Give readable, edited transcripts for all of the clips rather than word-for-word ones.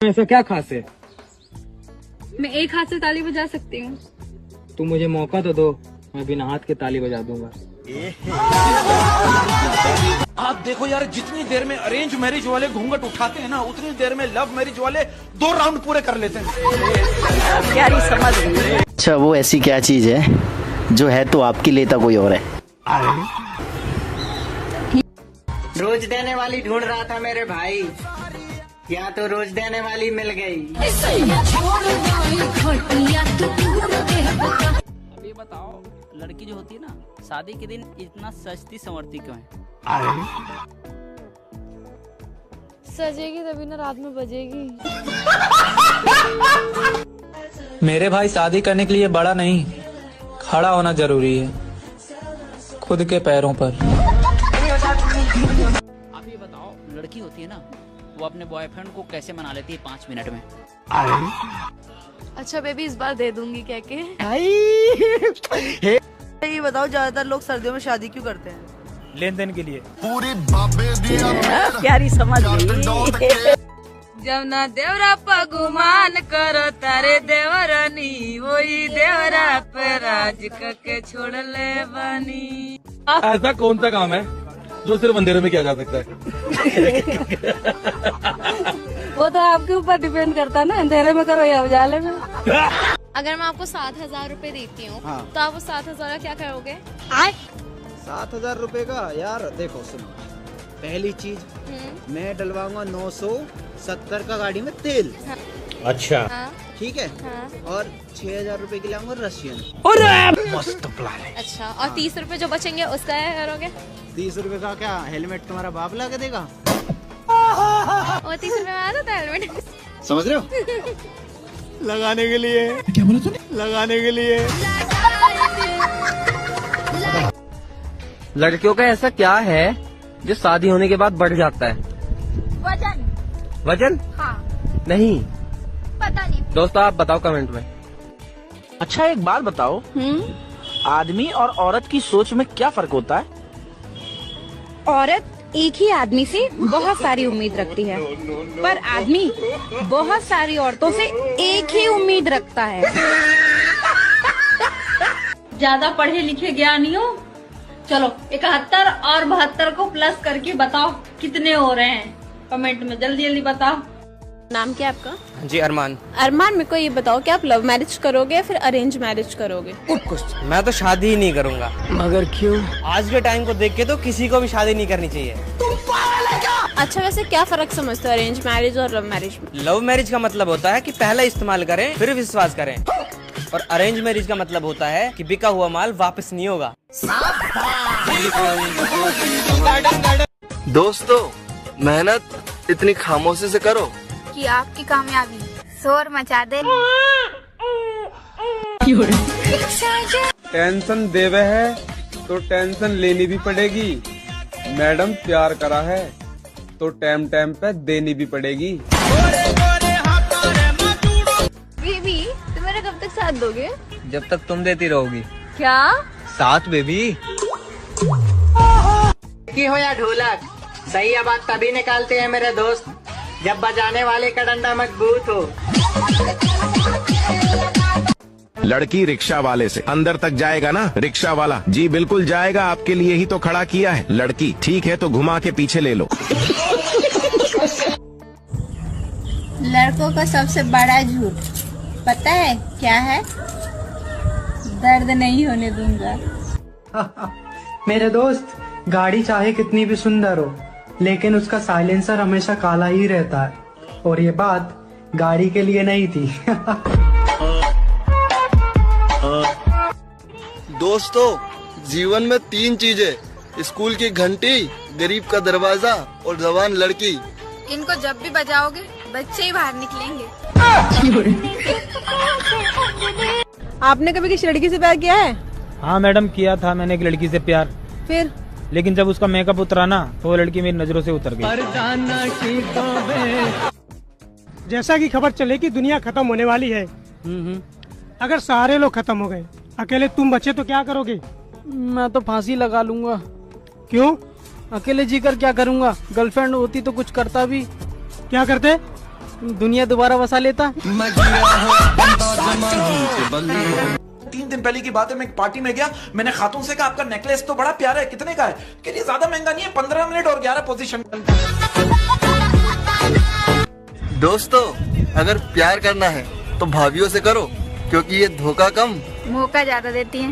ऐसा क्या खास है? मैं एक हाथ से ताली बजा सकती हूँ। तुम मुझे मौका तो दो, मैं बिना हाथ के ताली बजा दूंगा। आप देखो यार, जितनी देर में अरेंज मैरिज वाले घूंघट उठाते हैं ना, उतनी देर में लव मैरिज वाले 2 राउंड पूरे कर लेते हैं। प्यारी समझ। अच्छा, वो ऐसी क्या चीज है जो है तो आपकी लेता कोई और है? रोज देने वाली ढूंढ रहा था मेरे भाई, या तो रोज देने वाली मिल गई। अब ये बताओ, लड़की जो होती है ना, शादी के दिन इतना सजती संवरती क्यों है? सजेगी तभी ना रात में बजेगी। मेरे भाई, शादी करने के लिए बड़ा नहीं, खड़ा होना जरूरी है, खुद के पैरों पर। आप ये बताओ, लड़की होती है ना, वो अपने बॉयफ्रेंड को कैसे मना लेती है 5 मिनट में? अच्छा बेबी, इस बार दे दूंगी कह के। ये बताओ, ज्यादातर लोग सर्दियों में शादी क्यों करते हैं? लेन देन के लिए। प्यारी समझ। जब ना देवरा पगुमान करो तारे देवरानी, वही देवरा पे राज करके छोड़ ले बनी। ऐसा कौन सा काम है जो सिर्फ अंधेरे में किया जा सकता है? वो तो आपके ऊपर डिपेंड करता है ना, अंधेरे में करो या उजाले में। अगर मैं आपको 7,000 रूपए देती हूँ, तो आप वो 7,000 का क्या करोगे? 7,000 रुपए का? यार देखो सुनो, पहली चीज मैं डलवाऊंगा 970 का गाड़ी में तेल। अच्छा, हाँ, ठीक है। हाँ। और 6,000 रुपए की लाऊंगा रशियन। मस्त प्लान है। अच्छा, और 30 रुपए जो बचेंगे उसका क्या करोगे? 30 रुपए का क्या हेलमेट तुम्हारा बाप ला के देगा? और 30 रुपए में आ जाता है हेलमेट। समझ रहे हो? लगाने के लिए। क्या बोला तूने? लगाने के लिए। लड़कियों का ऐसा क्या है जो शादी होने के बाद बढ़ जाता है? वजन। वजन? हाँ। नहीं, पता नहीं। दोस्तों आप बताओ कमेंट में। अच्छा, एक बात बताओ, आदमी और औरत की सोच में क्या फर्क होता है? औरत एक ही आदमी से बहुत सारी उम्मीद रखती है, पर आदमी बहुत सारी औरतों से एक ही उम्मीद रखता है। ज्यादा पढ़े लिखे ज्ञानियों, चलो 71 और 72 को प्लस करके बताओ कितने हो रहे हैं। कमेंट में जल्दी जल्दी बताओ। नाम क्या है आपका? जी अरमान। अरमान, मेरे को ये बताओ कि आप लव मैरिज करोगे या फिर अरेंज मैरिज करोगे? मैं तो शादी ही नहीं करूंगा। मगर क्यों? आज के टाइम को देख के तो किसी को भी शादी नहीं करनी चाहिए। अच्छा, वैसे क्या फर्क समझते हो अरेंज मैरिज और लव मैरिज में? लव मैरिज का मतलब होता है कि पहले इस्तेमाल करें फिर विश्वास करें, और अरेंज मैरिज का मतलब होता है कि बिका हुआ माल वापस नहीं होगा। दोस्तों, मेहनत इतनी खामोशी से करो कि आपकी कामयाबी शोर मचा दे। टेंशन देवे है तो टेंशन लेनी भी पड़ेगी। मैडम प्यार करा है तो टाइम टाइम पे देनी भी पड़ेगी। बेबी, तुम मेरा कब तक साथ दोगे? जब तक तुम देती रहोगी। क्या? साथ बेबी। की हो या ढोलक, सही आवाज तभी निकालते हैं मेरे दोस्त जब बजाने वाले का डंडा मजबूत हो। लड़की रिक्शा वाले से अंदर तक जाएगा ना? रिक्शा वाला जी बिल्कुल जाएगा, आपके लिए ही तो खड़ा किया है। लड़की ठीक है तो घुमा के पीछे ले लो। लड़कों का सबसे बड़ा झूठ पता है क्या है? दर्द नहीं होने दूंगा। मेरे दोस्त, गाड़ी चाहे कितनी भी सुंदर हो, लेकिन उसका साइलेंसर हमेशा काला ही रहता है, और ये बात गाड़ी के लिए नहीं थी। दोस्तों, जीवन में 3 चीजें, स्कूल की घंटी, गरीब का दरवाजा और जवान लड़की। इनको जब भी बजाओगे बच्चे ही बाहर निकलेंगे। आपने कभी किसी लड़की से प्यार किया है? हाँ मैडम, किया था मैंने एक लड़की से प्यार, फिर? लेकिन जब उसका मेकअप उतरा ना तो वो लड़की मेरी नजरों से उतर गई। जैसा कि खबर चले कि दुनिया खत्म होने वाली है, अगर सारे लोग खत्म हो गए, अकेले तुम बचे तो क्या करोगे? मैं तो फांसी लगा लूंगा। क्यों? अकेले जीकर क्या करूंगा? गर्लफ्रेंड होती तो कुछ करता भी। क्या करते? दुनिया दोबारा बसा लेता। 3 दिन पहले की बात है, मैं एक पार्टी में गया, मैंने खातून से कहा आपका नेकलेस तो बड़ा प्यारा है, कितने का है? कह रही ज्यादा महंगा नहीं है, 15 मिनट और 11 पोजीशन। दोस्तों, अगर प्यार करना है तो भाभीियों से करो, क्योंकि ये धोखा कम मौका ज्यादा देती हैं।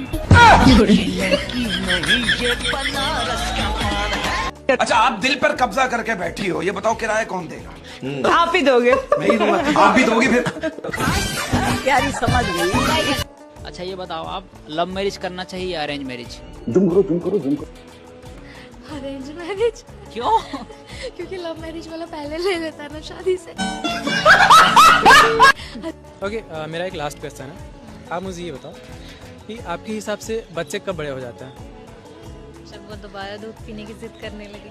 अच्छा, आप दिल पर कब्जा करके बैठी हो, ये बताओ किराया कौन देगा? आप ही दोगे। मैं ही दूंगा। आप भी दोगी फिर? प्यारी समझ गई। अच्छा ये बताओ, आप लव मैरिज करना चाहिए या अरेंज मैरिज? Arrange marriage. क्यों? क्योंकि लव मैरिज वाला पहले ले लेता है ना शादी से। ओके, मेरा एक लास्ट क्वेश्चन है। आप मुझे ये बताओ कि आपके हिसाब से बच्चे कब बड़े हो जाते हैं? जब वो दोबारा दूध पीने की जिद करने लगे।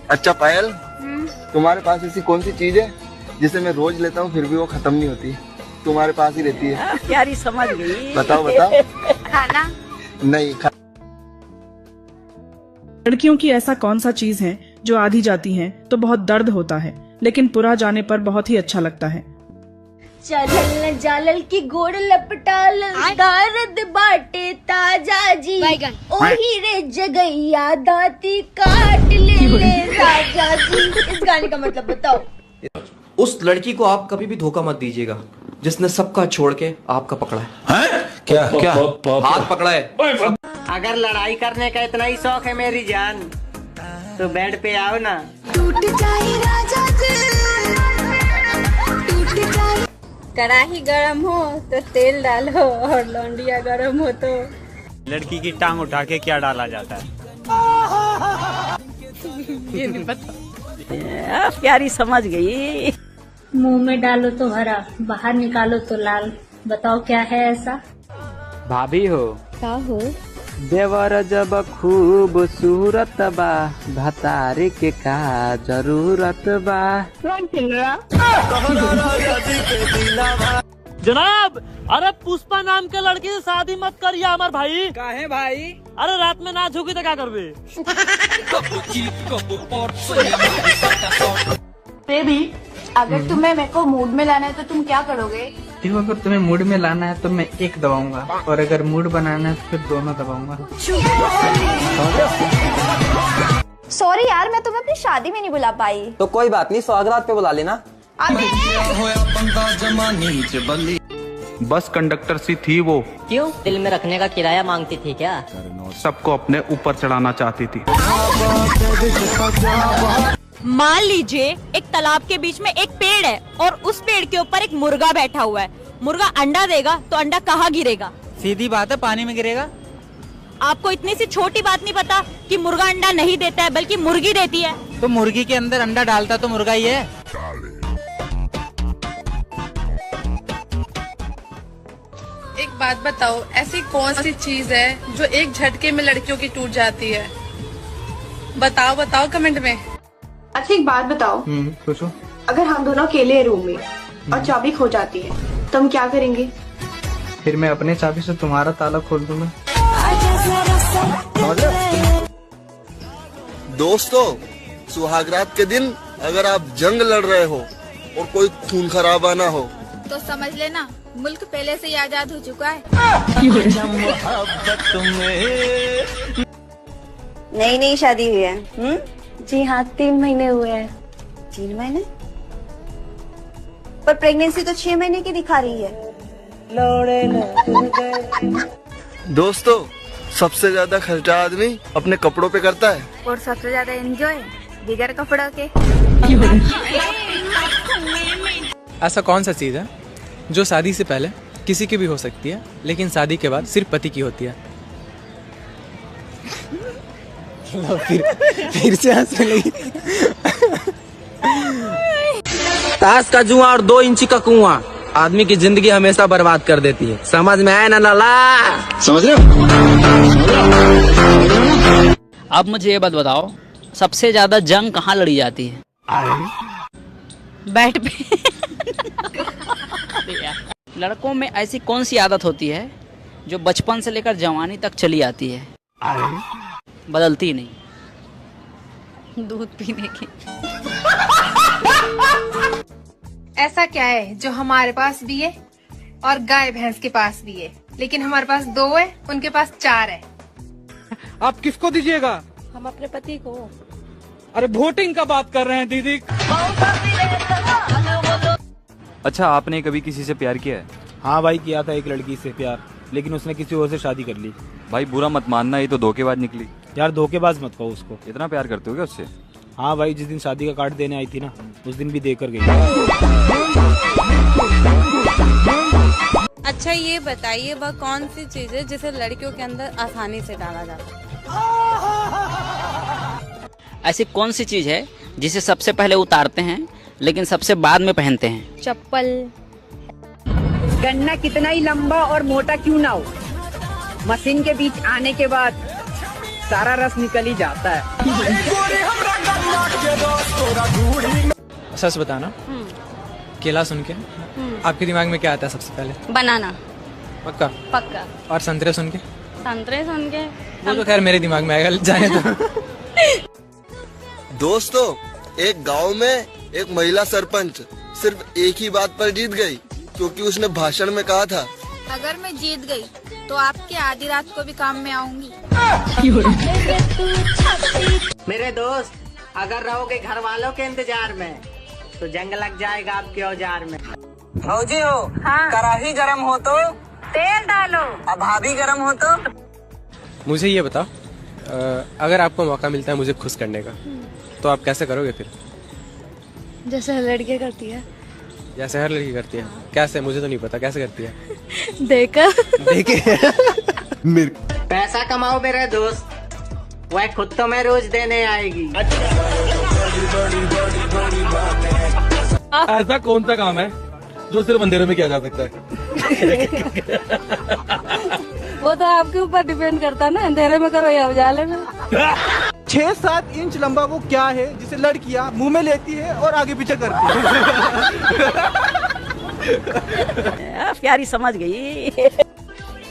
अच्छा पायल, तुम्हारे पास ऐसी कौन सी चीज है जिसे मैं रोज लेता हूँ फिर भी वो खत्म नहीं होती, तुम्हारे पास ही रहती है? प्यारी समझ गई। बताओ बताओ। खाना नहीं। लड़कियों की ऐसा कौन सा चीज है जो आधी जाती है तो बहुत दर्द होता है, लेकिन पूरा जाने पर बहुत ही अच्छा लगता है? चल जालल की गोड़ लपटाल दारद बाटे ताजा जी, ओही रे जगैया दाती काट ले राजा जी। इस गाने का मतलब बताओ। उस लड़की को आप कभी भी धोखा मत दीजिएगा जिसने सबका छोड़ के आपका पकड़ा है। क्या क्या हाथ पकड़ा है। अगर लड़ाई करने का इतना ही शौक है मेरी जान, तो बेड पे आओ ना। टूट जाए राजा जी, टूट जाए। कढ़ाई गरम हो तो तेल डालो, और लौंडिया गरम हो तो लड़की की टांग उठा के क्या डाला जाता है? ये नहीं पता। प्यारी समझ गई। मुंह में डालो तो हरा, बाहर निकालो तो लाल। बताओ क्या है ऐसा? भाभी हो। क्या हो? देवर जब खूब सूरत बा, भतारे के का जरूरत बा। कौन चिल रहा? जनाब, अरे पुष्पा नाम के लड़की से शादी मत करिए हमार भाई। काहे भाई? अरे रात में नाच होगी तो क्या करबे? बेबी, अगर तुम्हें मेरे को मूड में लाना है तो तुम क्या करोगे? देखो, अगर तुम्हें मूड में लाना है तो मैं एक दबाऊंगा, और अगर मूड बनाना है तो फिर दोनों दबाऊंगा। सॉरी यार, मैं तुम्हें अपनी शादी में नहीं बुला पाई। तो कोई बात नहीं, स्वागरात पे बुला लेना। बस कंडक्टर सी थी वो। क्यों? दिल में रखने का किराया मांगती थी क्या? सबको अपने ऊपर चढ़ाना चाहती थी। मान लीजिए एक तालाब के बीच में एक पेड़ है और उस पेड़ के ऊपर एक मुर्गा बैठा हुआ है। मुर्गा अंडा देगा तो अंडा कहाँ गिरेगा? सीधी बात है, पानी में गिरेगा। आपको इतनी सी छोटी बात नहीं पता कि मुर्गा अंडा नहीं देता है बल्कि मुर्गी देती है? तो मुर्गी के अंदर अंडा डालता तो मुर्गा ही है। एक बात बताओ, ऐसी कौन सी चीज है जो एक झटके में लड़कियों की टूट जाती है? बताओ बताओ कमेंट में। अच्छा एक बात बताओ, पूछो। अगर हम दोनों अकेले हैं रूम में और चाबी खो जाती है तो हम क्या करेंगे? फिर मैं अपने चाबी से तुम्हारा ताला खोल दूंगा। दोस्तों, सुहागरात के दिन अगर आप जंग लड़ रहे हो और कोई खून खराबा ना हो तो समझ लेना मुल्क पहले से ही आजाद हो चुका है। नई नई शादी हुई है? जी हाँ, 3 महीने हुए हैं। 3 महीने? पर प्रेगनेंसी तो 6 महीने की दिखा रही है। दोस्तों, सबसे ज्यादा खर्चा आदमी अपने कपड़ों पे करता है, और सबसे ज्यादा एंजॉय बिगर कपड़ों के। ऐसा कौन सा चीज है जो शादी से पहले किसी की भी हो सकती है लेकिन शादी के बाद सिर्फ पति की होती है? फिर से हंसने लगी। ताश का जुआ और 2 इंची का कुआं आदमी की जिंदगी हमेशा बर्बाद कर देती है। समझ में आया ना लाला? समझ रहे हो? अब मुझे ये बात बताओ, सबसे ज्यादा जंग कहाँ लड़ी जाती है? बैठ पे। लड़कों में ऐसी कौन सी आदत होती है जो बचपन से लेकर जवानी तक चली आती है, बदलती नहीं? दूध पीने की। ऐसा क्या है जो हमारे पास भी है और गाय भैंस के पास भी है, लेकिन हमारे पास 2 है, उनके पास 4 है। आप किसको दीजिएगा? हम अपने पति को। अरे वोटिंग का बात कर रहे हैं दीदी। अच्छा, आपने कभी किसी से प्यार किया है? हाँ भाई, किया था एक लड़की से प्यार, लेकिन उसने किसी और से शादी कर ली। भाई बुरा मत मानना, ये तो धोखेबाज निकली। यार धोखेबाज मत कहो उसको। इतना प्यार करते हो क्या उससे? हाँ भाई, जिस दिन शादी का कार्ड देने आई थी ना, उस दिन भी देकर गई। अच्छा ये बताइए, वह कौन सी चीज है जिसे लड़कियों के अंदर आसानी से डाला जाता है? ऐसी कौन सी चीज है जिसे सबसे पहले उतारते हैं लेकिन सबसे बाद में पहनते हैं? चप्पल। गन्ना कितना ही लंबा और मोटा क्यों ना हो, मशीन के बीच आने के बाद सारा रस निकल ही जाता है। सच बताना, केला सुन के आपके दिमाग में क्या आता है सबसे पहले? बनाना। पक्का? पक्का। और संतरे सुन के? संतरे सुन के वो तो खैर मेरे दिमाग में आएगा, जाने दो। दोस्तों, एक गांव में एक महिला सरपंच सिर्फ एक ही बात पर जीत गई, क्योंकि उसने भाषण में कहा था, अगर मैं जीत गई तो आपके आधी रात को भी काम में आऊंगी। मेरे दोस्त, अगर रहोगे घर वालों के इंतजार में तो जंग लग जाएगा आपके औजार में। फौजी हो, हाँ। कढ़ाई गरम हो तो तेल डालो, अब भाभी गरम हो तो। मुझे ये बताओ, अगर आपको मौका मिलता है मुझे खुश करने का, तो आप कैसे करोगे फिर? जैसे हर लड़की करती है। जैसे हर लड़की करती है? कैसे? मुझे तो नहीं पता कैसे करती है। देखकर। देखे। पैसा कमाओ मेरे दोस्त, वह खुद तो मैं रोज देने आएगी। ऐसा कौन सा काम है जो सिर्फ अंधेरे में किया जा सकता है? वो तो आपके ऊपर डिपेंड करता है ना, अंधेरे में करो या उजाले में। 6-7 इंच लंबा वो क्या है जिसे लड़कियां मुंह में लेती है और आगे पीछे करती है? प्यारी समझ गई।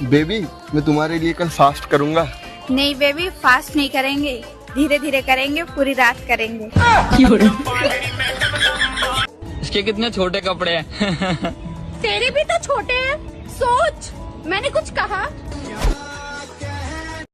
बेबी मैं तुम्हारे लिए कल फास्ट करूंगा। नहीं बेबी, फास्ट नहीं करेंगे, धीरे धीरे करेंगे, पूरी रात करेंगे। इसके कितने छोटे कपड़े हैं। तेरे भी तो छोटे हैं, सोच। मैंने कुछ कहा?